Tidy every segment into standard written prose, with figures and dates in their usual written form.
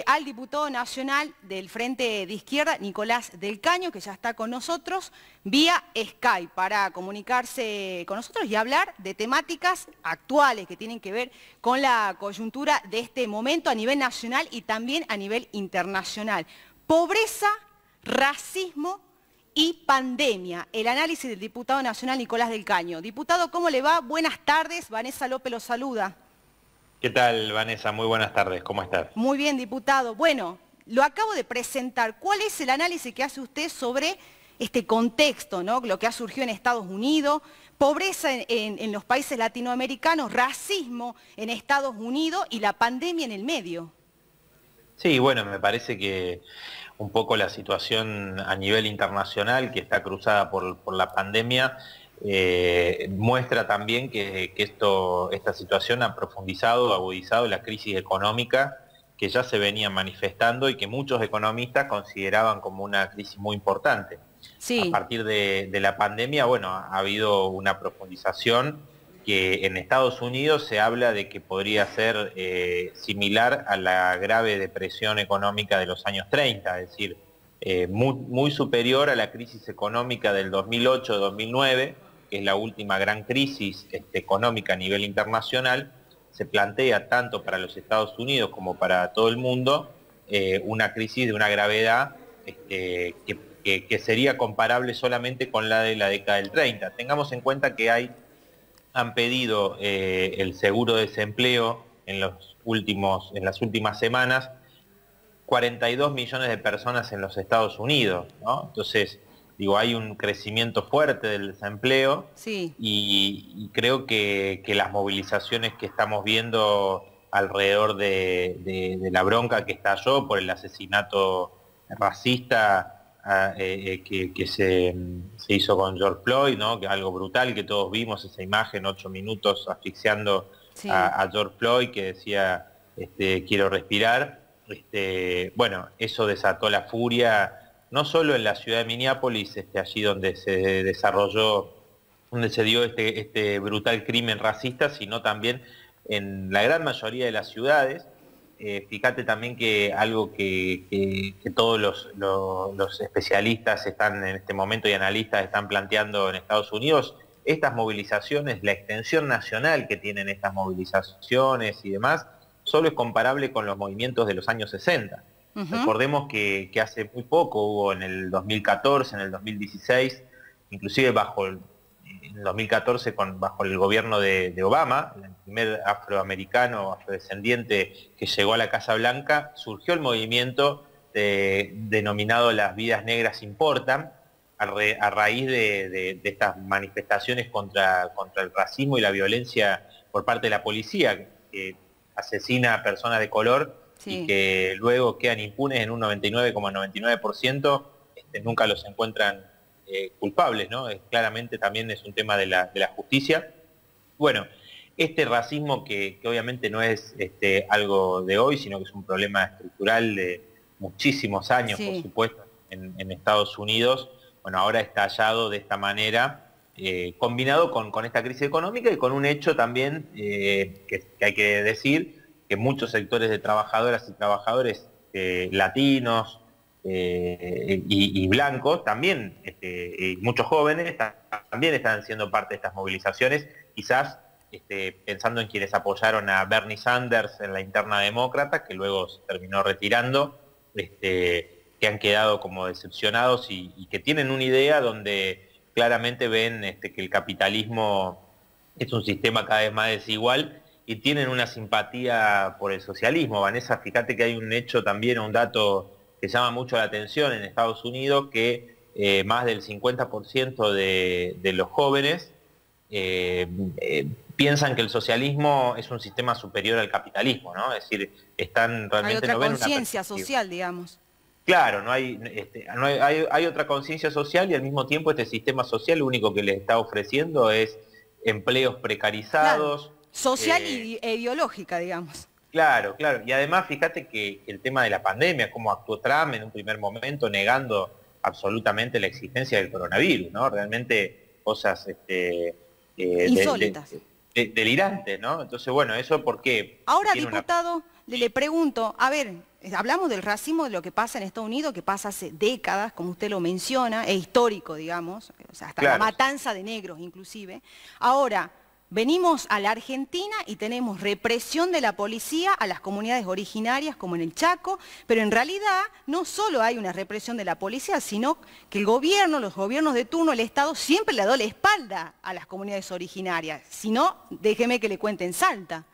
al diputado nacional del Frente de Izquierda, Nicolás del Caño, que ya está con nosotros vía Skype para comunicarse con nosotros y hablar de temáticas actuales que tienen que ver con la coyuntura de este momento a nivel nacional y también a nivel internacional. Pobreza, racismo y pandemia. El análisis del diputado nacional Nicolás del Caño. Diputado, ¿cómo le va? Buenas tardes. Vanessa López lo saluda. ¿Qué tal, Vanessa? Muy buenas tardes. ¿Cómo estás? Muy bien, diputado. Bueno, lo acabo de presentar. ¿Cuál es el análisis que hace usted sobre este contexto, ¿no? Lo que ha surgido en Estados Unidos, pobreza en los países latinoamericanos, racismo en Estados Unidos y la pandemia en el medio? Sí, bueno, me parece que un poco la situación a nivel internacional que está cruzada por la pandemia muestra también que esta situación ha profundizado, agudizado la crisis económica que ya se venía manifestando y que muchos economistas consideraban como una crisis muy importante. A Sí. partir de la pandemia, bueno, ha habido una profundización que en Estados Unidos se habla de que podría ser similar a la grave depresión económica de los años 30, es decir, muy superior a la crisis económica del 2008-2009, que es la última gran crisis económica a nivel internacional. Se plantea tanto para los Estados Unidos como para todo el mundo una crisis de una gravedad que sería comparable solamente con la de la década del 30. Tengamos en cuenta que han pedido el seguro de desempleo en las últimas semanas 42 millones de personas en los Estados Unidos, ¿no? Entonces, digo, hay un crecimiento fuerte del desempleo. Sí. Y creo que las movilizaciones que estamos viendo alrededor de la bronca que estalló por el asesinato racista que se hizo con George Floyd, ¿no? Que algo brutal, que todos vimos esa imagen, 8 minutos asfixiando Sí. a George Floyd, que decía, quiero respirar. Bueno, eso desató la furia, no solo en la ciudad de Minneapolis, allí donde se dio este brutal crimen racista, sino también en la gran mayoría de las ciudades. Fíjate también que algo que todos los especialistas están en este momento y analistas están planteando en Estados Unidos, estas movilizaciones, la extensión nacional que tienen estas movilizaciones y demás, solo es comparable con los movimientos de los años 60. Recordemos que hace muy poco hubo en el 2014, en el 2016, inclusive en el 2014 bajo el gobierno de Obama, el primer afroamericano, afrodescendiente que llegó a la Casa Blanca, surgió el movimiento denominado Las Vidas Negras Importan, a raíz de estas manifestaciones contra el racismo y la violencia por parte de la policía, que asesina a personas de color. Sí. Y que luego quedan impunes en un 99,99%, nunca los encuentran culpables, ¿no? Claramente también es un tema de la justicia. Bueno, este racismo que obviamente no es algo de hoy, sino que es un problema estructural de muchísimos años, sí, por supuesto, en Estados Unidos, bueno, ahora estallado de esta manera, combinado con esta crisis económica y con un hecho también que hay que decir, que muchos sectores de trabajadoras y trabajadores latinos y blancos también, y muchos jóvenes también están siendo parte de estas movilizaciones, quizás pensando en quienes apoyaron a Bernie Sanders en la interna demócrata, que luego se terminó retirando, que han quedado como decepcionados y que tienen una idea donde claramente ven que el capitalismo es un sistema cada vez más desigual, y tienen una simpatía por el socialismo. Vanessa, fíjate que hay un hecho también, un dato que llama mucho la atención en Estados Unidos, que más del 50% de los jóvenes piensan que el socialismo es un sistema superior al capitalismo, ¿no? Es decir, están realmente... Hay otra conciencia social, digamos. Claro, hay otra conciencia social, y al mismo tiempo este sistema social lo único que les está ofreciendo es empleos precarizados. Claro. Social e ideológica, digamos. Claro, claro. Y además, fíjate que el tema de la pandemia, cómo actuó Trump en un primer momento negando absolutamente la existencia del coronavirus, ¿no? Realmente cosas insólitas. delirantes, ¿no? Entonces, bueno, ¿eso por qué? Ahora, diputado, le pregunto, a ver, hablamos del racismo, de lo que pasa en Estados Unidos, que pasa hace décadas, como usted lo menciona, es histórico, digamos, o sea, hasta la matanza de negros inclusive. Ahora, venimos a la Argentina y tenemos represión de la policía a las comunidades originarias, como en el Chaco, pero en realidad no solo hay una represión de la policía, sino que el gobierno, los gobiernos de turno, el Estado, siempre le da la espalda a las comunidades originarias. Si no, déjeme que le cuente en Salta.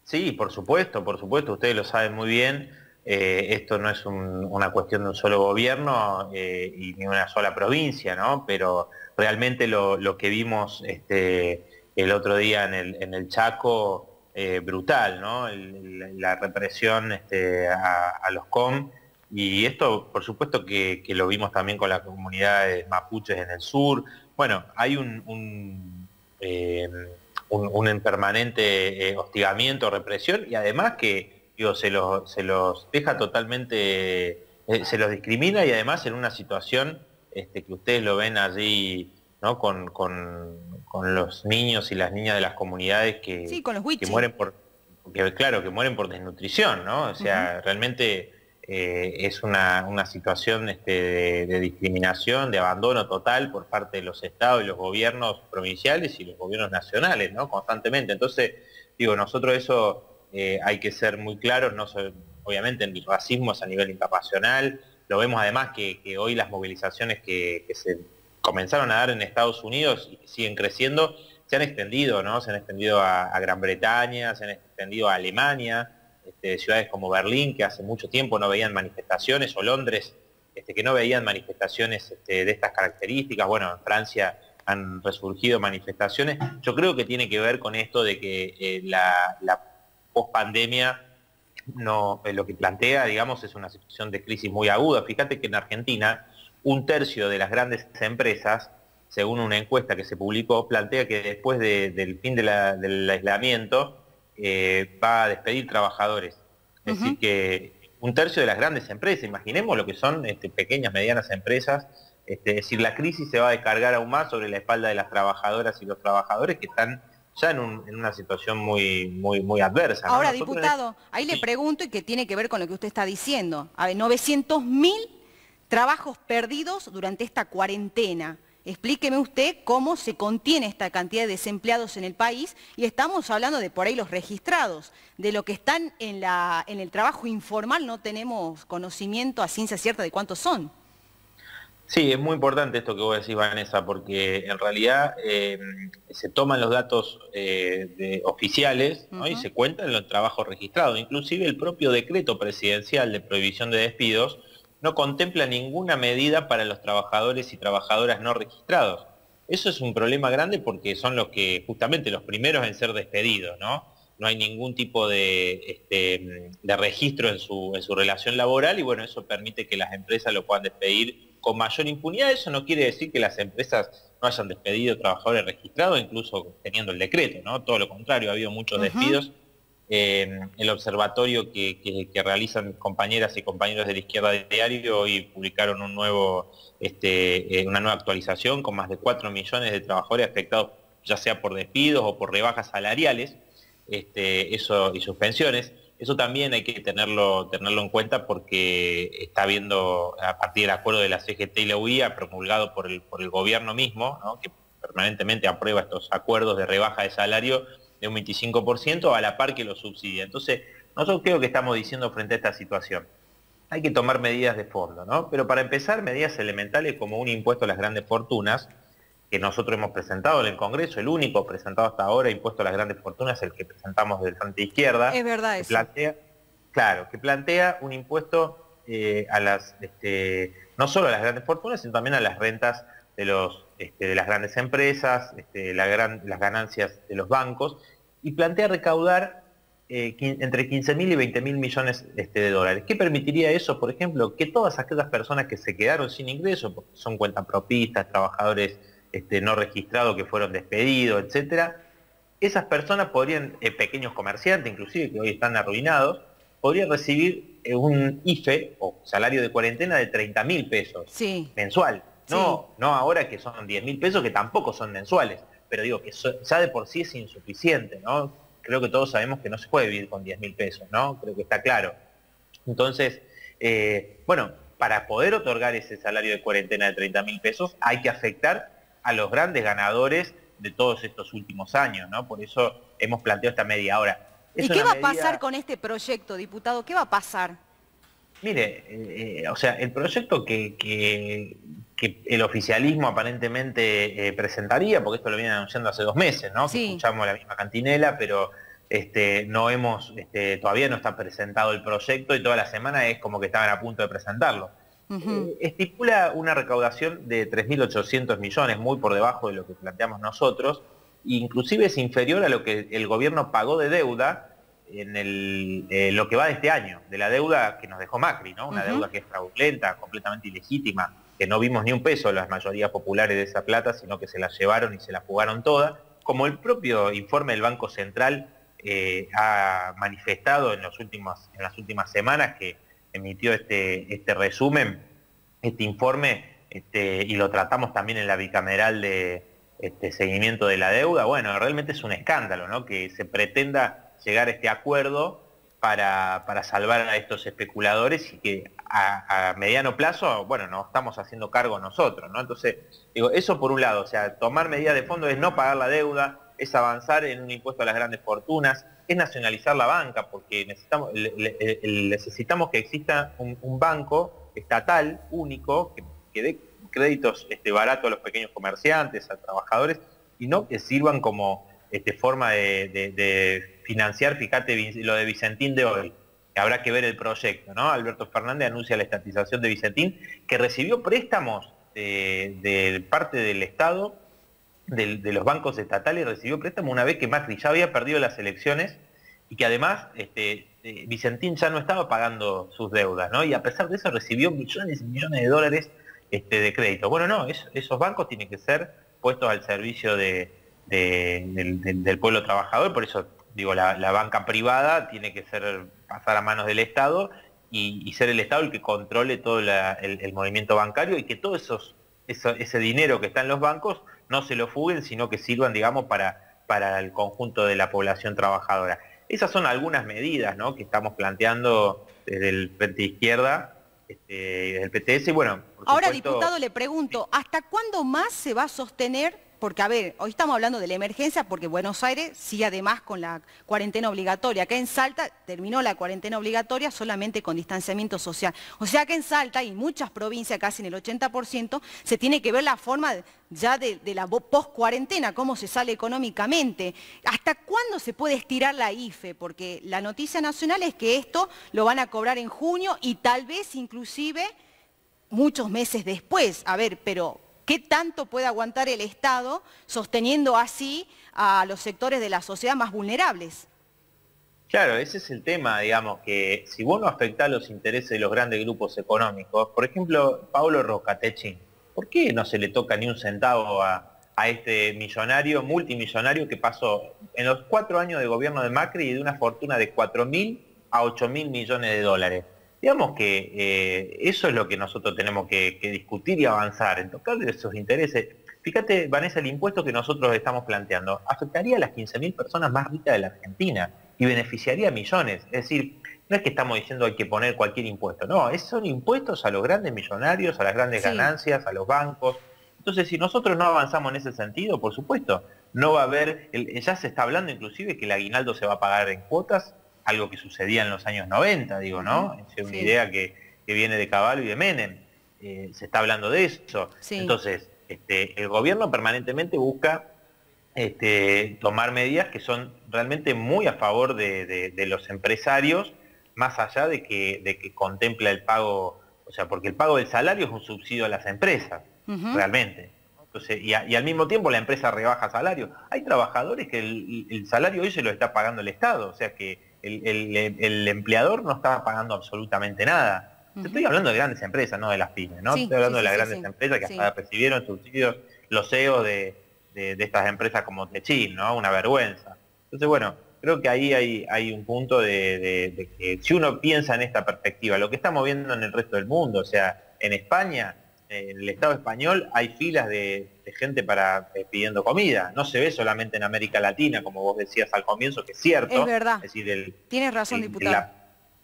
Sí, por supuesto, ustedes lo saben muy bien. Esto no es una cuestión de un solo gobierno y ni una sola provincia, ¿no? Pero realmente lo que vimos el otro día en el Chaco, brutal, ¿no? La represión a los COM, y esto por supuesto que lo vimos también con las comunidades mapuches en el sur. Bueno, hay un permanente hostigamiento, represión, y además que digo, se los deja totalmente, se los discrimina, y además en una situación que ustedes lo ven allí, ¿no? Con los niños y las niñas de las comunidades sí, con los que mueren que mueren por desnutrición, ¿no? O sea, realmente es una situación de discriminación, de abandono total por parte de los estados y los gobiernos provinciales y los gobiernos nacionales, ¿no? Constantemente. Entonces, digo, nosotros eso hay que ser muy claros, no obviamente el racismo es a nivel internacional, lo vemos además que hoy las movilizaciones que se comenzaron a dar en Estados Unidos y que siguen creciendo, se han extendido, ¿no? Se han extendido a Gran Bretaña, se han extendido a Alemania, ciudades como Berlín, que hace mucho tiempo no veían manifestaciones, o Londres, que no veían manifestaciones de estas características. Bueno, en Francia han resurgido manifestaciones. Yo creo que tiene que ver con esto de que la pospandemia lo que plantea, digamos, es una situación de crisis muy aguda. Fíjate que en Argentina, 1/3 de las grandes empresas, según una encuesta que se publicó, plantea que después del fin del aislamiento va a despedir trabajadores. Es decir, que 1/3 de las grandes empresas, imaginemos lo que son pequeñas, medianas empresas, es decir, la crisis se va a descargar aún más sobre la espalda de las trabajadoras y los trabajadores que están ya en una situación muy adversa, ¿no? Ahora, diputado, ahí le pregunto, y que tiene que ver con lo que usted está diciendo. A ver, 900.000 trabajos perdidos durante esta cuarentena. Explíqueme usted cómo se contiene esta cantidad de desempleados en el país, y estamos hablando de por ahí los registrados, de lo que están en el trabajo informal no tenemos conocimiento a ciencia cierta de cuántos son. Sí, es muy importante esto que vos decís, Vanessa, porque en realidad se toman los datos oficiales, ¿no? Y se cuentan en los trabajos registrados. Inclusive el propio decreto presidencial de prohibición de despidos no contempla ninguna medida para los trabajadores y trabajadoras no registrados. Eso es un problema grande porque son justamente los primeros en ser despedidos, ¿no? No hay ningún tipo de registro en su relación laboral, y bueno, eso permite que las empresas lo puedan despedir con mayor impunidad. Eso no quiere decir que las empresas no hayan despedido trabajadores registrados, incluso teniendo el decreto, ¿no? Todo lo contrario, ha habido muchos despidos. El observatorio que realizan compañeras y compañeros de la Izquierda Diario hoy publicaron una nueva actualización con más de 4 millones de trabajadores afectados, ya sea por despidos o por rebajas salariales, eso, y suspensiones. Eso también hay que tenerlo en cuenta, porque está habiendo, a partir del acuerdo de la CGT y la UIA, promulgado por el gobierno mismo, ¿no? Que permanentemente aprueba estos acuerdos de rebaja de salario de un 25%, a la par que lo subsidia. Entonces, nosotros creo que estamos diciendo frente a esta situación, hay que tomar medidas de fondo, ¿no? Pero para empezar, medidas elementales como un impuesto a las grandes fortunas, que nosotros hemos presentado en el Congreso, el único presentado hasta ahora, impuesto a las grandes fortunas, el que presentamos del Frente Izquierda. Es verdad eso. Que plantea un impuesto no solo a las grandes fortunas, sino también a las rentas de las grandes empresas, las ganancias de los bancos, y plantea recaudar entre 15.000 y 20.000 millones de dólares. ¿Qué permitiría eso? Por ejemplo, que todas aquellas personas que se quedaron sin ingreso, porque son cuentapropistas, trabajadores no registrados que fueron despedidos, etcétera, esas personas podrían, pequeños comerciantes inclusive, que hoy están arruinados, podrían recibir un IFE, o salario de cuarentena, de 30.000 pesos mensual. No ahora que son 10.000 pesos, que tampoco son mensuales, pero digo que ya de por sí es insuficiente, ¿no? creo que todos sabemos que no se puede vivir con 10.000 pesos, ¿no? Creo que está claro. Entonces, bueno, para poder otorgar ese salario de cuarentena de 30.000 pesos hay que afectar a los grandes ganadores de todos estos últimos años, ¿no? Por eso hemos planteado esta medida. Ahora, ¿y qué va a pasar con este proyecto, diputado? ¿Qué va a pasar? Mire, o sea, el proyecto que el oficialismo aparentemente presentaría, porque esto lo vienen anunciando hace 2 meses, ¿no? Sí. Que escuchamos la misma cantinela, pero no hemos, todavía no está presentado el proyecto y toda la semana es como que estaban a punto de presentarlo. Estipula una recaudación de 3.800 millones, muy por debajo de lo que planteamos nosotros, inclusive es inferior a lo que el gobierno pagó de deuda en lo que va de este año, de la deuda que nos dejó Macri, ¿no? Una deuda que es fraudulenta, completamente ilegítima, que no vimos ni un peso las mayorías populares de esa plata, sino que se la llevaron y se la jugaron toda, como el propio informe del Banco Central ha manifestado en las últimas semanas, que emitió este resumen, este informe, y lo tratamos también en la bicameral de seguimiento de la deuda. Bueno, realmente es un escándalo, ¿no? Que se pretenda llegar a este acuerdo para salvar a estos especuladores y que a mediano plazo, bueno, nos estamos haciendo cargo nosotros, ¿no? Entonces, digo, eso por un lado, o sea, tomar medidas de fondo es no pagar la deuda, es avanzar en un impuesto a las grandes fortunas, es nacionalizar la banca, porque necesitamos que exista un banco estatal único que dé créditos baratos a los pequeños comerciantes, a trabajadores, y no que sirvan como forma de financiar. Fíjate lo de Vicentín de hoy, que habrá que ver el proyecto, ¿no? Alberto Fernández anuncia la estatización de Vicentín, que recibió préstamos de parte del Estado, de los bancos estatales, recibió préstamos una vez que Macri ya había perdido las elecciones y que además Vicentín ya no estaba pagando sus deudas, ¿no? Y a pesar de eso recibió millones y millones de dólares de crédito. Bueno, no, esos bancos tienen que ser puestos al servicio del pueblo trabajador, por eso digo, la banca privada tiene que pasar a manos del Estado y ser el Estado el que controle todo el movimiento bancario y que todo ese dinero que está en los bancos no se lo fuguen, sino que sirvan, digamos, para el conjunto de la población trabajadora. Esas son algunas medidas, ¿no?, que estamos planteando desde el Frente Izquierda, desde el PTS, y bueno, por ahora, supuesto, diputado, le pregunto, ¿hasta cuándo más se va a sostener? Porque, a ver, hoy estamos hablando de la emergencia porque Buenos Aires sigue además con la cuarentena obligatoria. Acá en Salta terminó la cuarentena obligatoria solamente con distanciamiento social. O sea que en Salta y muchas provincias, casi en el 80%, se tiene que ver la forma ya de la post-cuarentena, cómo se sale económicamente. ¿Hasta cuándo se puede estirar la IFE? Porque la noticia nacional es que esto lo van a cobrar en junio y tal vez inclusive muchos meses después. A ver, pero ¿qué tanto puede aguantar el Estado sosteniendo así a los sectores de la sociedad más vulnerables? Claro, ese es el tema, digamos, que si vos no afectás los intereses de los grandes grupos económicos, por ejemplo, Pablo Rocatechín, ¿por qué no se le toca ni un centavo a este millonario, multimillonario, que pasó en los 4 años de gobierno de Macri de una fortuna de 4.000 a 8.000 millones de dólares? Digamos que eso es lo que nosotros tenemos que discutir y avanzar, en tocar esos intereses. Fíjate, Vanessa, el impuesto que nosotros estamos planteando afectaría a las 15.000 personas más ricas de la Argentina y beneficiaría a millones. Es decir, no es que estamos diciendo hay que poner cualquier impuesto, no, son impuestos a los grandes millonarios, a las grandes ganancias, a los bancos. Entonces, si nosotros no avanzamos en ese sentido, por supuesto, no va a haber, ya se está hablando inclusive que el aguinaldo se va a pagar en cuotas, algo que sucedía en los años 90, digo, ¿no? Es una idea que viene de Caballo y de Menem. Se está hablando de eso. Sí. Entonces, el gobierno permanentemente busca tomar medidas que son realmente muy a favor de los empresarios, más allá de que contempla el pago, o sea, porque el pago del salario es un subsidio a las empresas, realmente. Entonces, y al mismo tiempo la empresa rebaja salario. Hay trabajadores que el salario hoy se lo está pagando el Estado, o sea que el empleador no está pagando absolutamente nada. Estoy hablando de grandes empresas, no de las pymes, ¿no? Estoy hablando de las grandes empresas que hasta recibieron subsidios, los CEOs de estas empresas como Techín, ¿no? Una vergüenza. Entonces, bueno, creo que ahí hay un punto de que si uno piensa en esta perspectiva, lo que estamos viendo en el resto del mundo, o sea, en España, En el Estado español hay filas de gente pidiendo comida. No se ve solamente en América Latina, como vos decías al comienzo, que es cierto. Es verdad. Es decir, Tienes razón, diputado.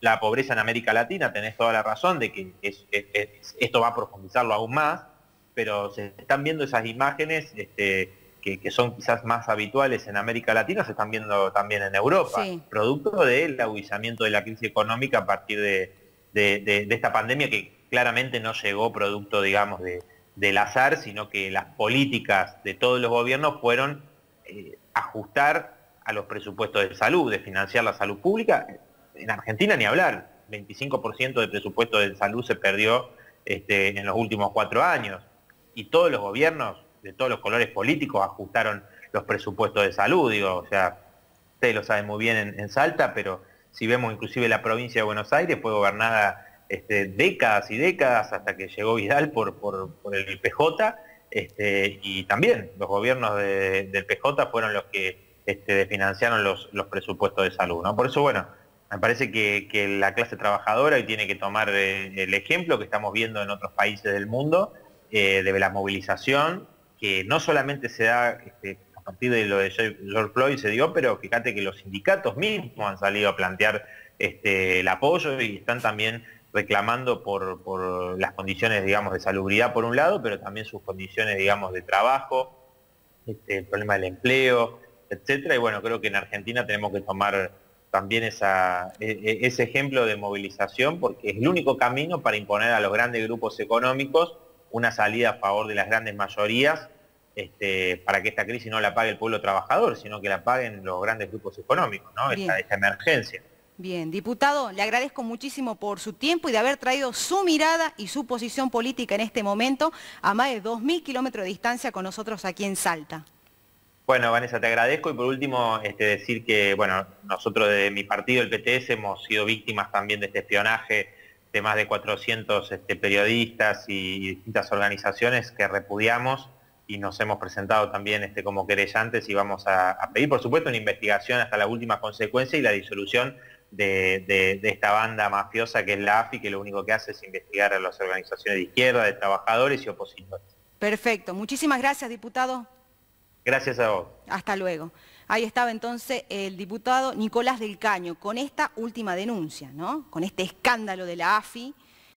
la pobreza en América Latina, tenés toda la razón de que esto va a profundizarlo aún más, pero se están viendo esas imágenes que son quizás más habituales en América Latina, se están viendo también en Europa, Sí. producto del agudizamiento de la crisis económica a partir de esta pandemia que claramente no llegó producto, digamos, del azar, sino que las políticas de todos los gobiernos fueron ajustar a los presupuestos de salud, de financiar la salud pública. En Argentina ni hablar, 25% del presupuesto de salud se perdió en los últimos 4 años. Y todos los gobiernos, de todos los colores políticos, ajustaron los presupuestos de salud. Digo, o sea, ustedes lo saben muy bien en Salta, pero si vemos inclusive la provincia de Buenos Aires, fue gobernada décadas y décadas hasta que llegó Vidal por el PJ, y también los gobiernos del PJ fueron los que financiaron los presupuestos de salud, ¿no? Por eso, bueno, me parece que la clase trabajadora hoy tiene que tomar el ejemplo que estamos viendo en otros países del mundo, de la movilización, que no solamente se da a partir de lo de George Floyd se dio, pero fíjate que los sindicatos mismos han salido a plantear el apoyo y están también reclamando por las condiciones, digamos, de salubridad por un lado, pero también sus condiciones, digamos, de trabajo, el problema del empleo, etcétera. Y bueno, creo que en Argentina tenemos que tomar también ese ejemplo de movilización, porque es el único camino para imponer a los grandes grupos económicos una salida a favor de las grandes mayorías, para que esta crisis no la pague el pueblo trabajador, sino que la paguen los grandes grupos económicos, ¿no? Esta emergencia. Bien, diputado, le agradezco muchísimo por su tiempo y de haber traído su mirada y su posición política en este momento a más de 2000 kilómetros de distancia con nosotros aquí en Salta. Bueno, Vanessa, te agradezco y por último decir que, bueno, nosotros de mi partido, el PTS, hemos sido víctimas también de este espionaje de más de 400 periodistas y distintas organizaciones que repudiamos y nos hemos presentado también como querellantes y vamos a pedir, por supuesto, una investigación hasta la última consecuencia y la disolución de esta banda mafiosa que es la AFI, que lo único que hace es investigar a las organizaciones de izquierda, de trabajadores y opositores. Perfecto. Muchísimas gracias, diputado. Gracias a vos. Hasta luego. Ahí estaba entonces el diputado Nicolás del Caño con esta última denuncia, ¿no? Con este escándalo de la AFI.